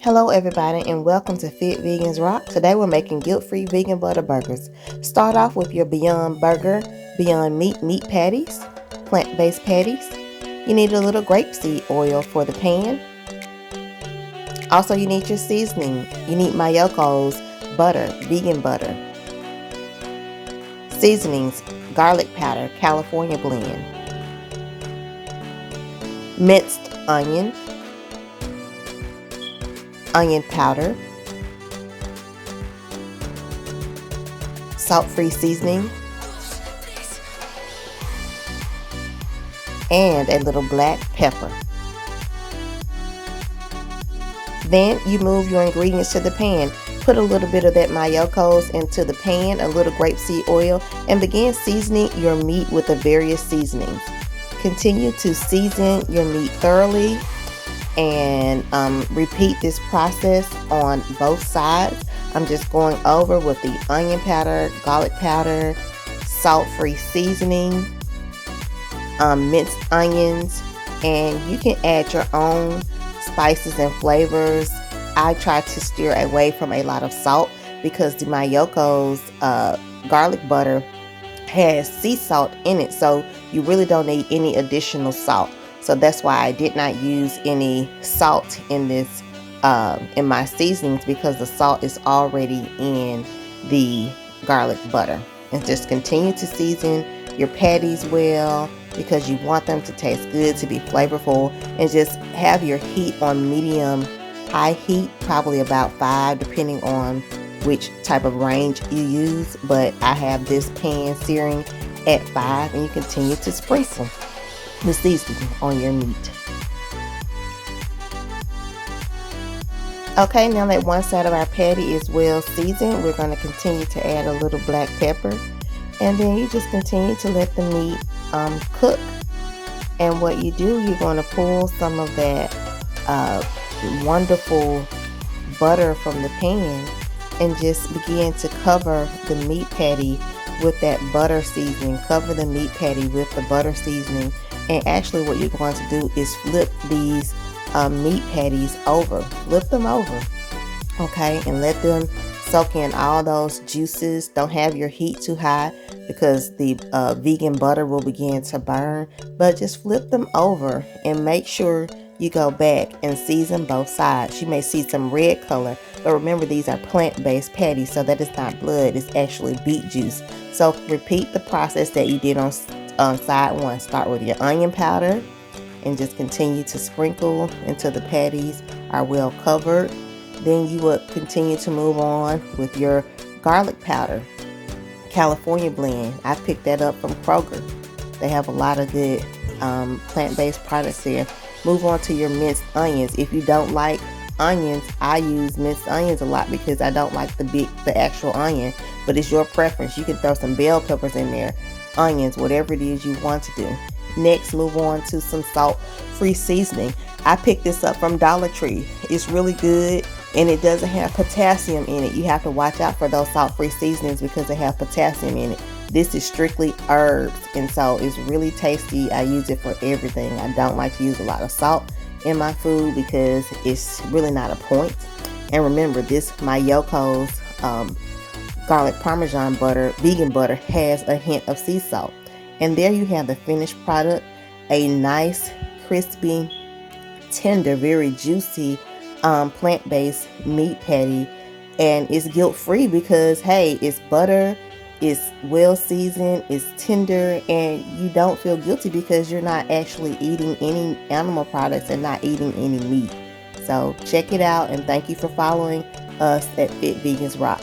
Hello everybody and welcome to Fit Vegans Rock. Today we're making guilt-free vegan butter burgers. Start off with your Beyond Burger, Beyond Meat patties, plant-based patties. You need a little grapeseed oil for the pan. Also you need your seasoning. You need Mayoko's butter, vegan butter. Seasonings, garlic powder, California blend. Minced onion, onion powder, salt-free seasoning, and a little black pepper. Then you move your ingredients to the pan. Put a little bit of that Mayoko's into the pan, a little grapeseed oil, and begin seasoning your meat with the various seasonings. Continue to season your meat thoroughly and repeat this process on both sides. I'm just going over with the onion powder, garlic powder, salt-free seasoning, minced onions, and you can add your own spices and flavors. I try to steer away from a lot of salt because the Mayoko's garlic butter has sea salt in it, so you really don't need any additional salt. So that's why I did not use any salt in this in my seasonings, because the salt is already in the garlic butter. And just continue to season your patties well, because you want them to taste good, to be flavorful, and just have your heat on medium high heat, probably about 5 depending on which type of range you use, but I have this pan searing at 5, and you continue to sprinkle the seasoning on your meat. Okay, now that one side of our patty is well seasoned, we're going to continue to add a little black pepper, and then you just continue to let the meat cook. And what you do, you're going to pull some of that wonderful butter from the pan and just begin to cover the meat patty with that butter seasoning. Cover the meat patty with the butter seasoning. And actually what you're going to do is flip these meat patties over. Flip them over, okay? And let them soak in all those juices. Don't have your heat too high because the vegan butter will begin to burn. But just flip them over and make sure you go back and season both sides. You may see some red color, but remember these are plant-based patties, so that is not blood, it's actually beet juice. So repeat the process that you did on side one. Start with your onion powder and just continue to sprinkle until the patties are well covered. Then you would continue to move on with your garlic powder, California blend. I picked that up from Kroger. They have a lot of good plant-based products there. Move on to your minced onions. If you don't like onions, I use minced onions a lot because I don't like the actual onion, but it's your preference. You can throw some bell peppers in there, onions, whatever it is you want to do. Next, move on to some salt-free seasoning. I picked this up from Dollar Tree. It's really good, and it doesn't have potassium in it. You have to watch out for those salt-free seasonings because they have potassium in it. This is strictly herbs, and so it's really tasty. I use it for everything. I don't like to use a lot of salt in my food because it's really not a point. And remember, this Mayoko's garlic parmesan butter, vegan butter, has a hint of sea salt. And there you have the finished product, a nice, crispy, tender, very juicy plant-based meat patty. And it's guilt-free because, hey, it's butter, it's well seasoned, it's tender, and you don't feel guilty because you're not actually eating any animal products and not eating any meat. So check it out, and thank you for following us at Fit Vegans Rock.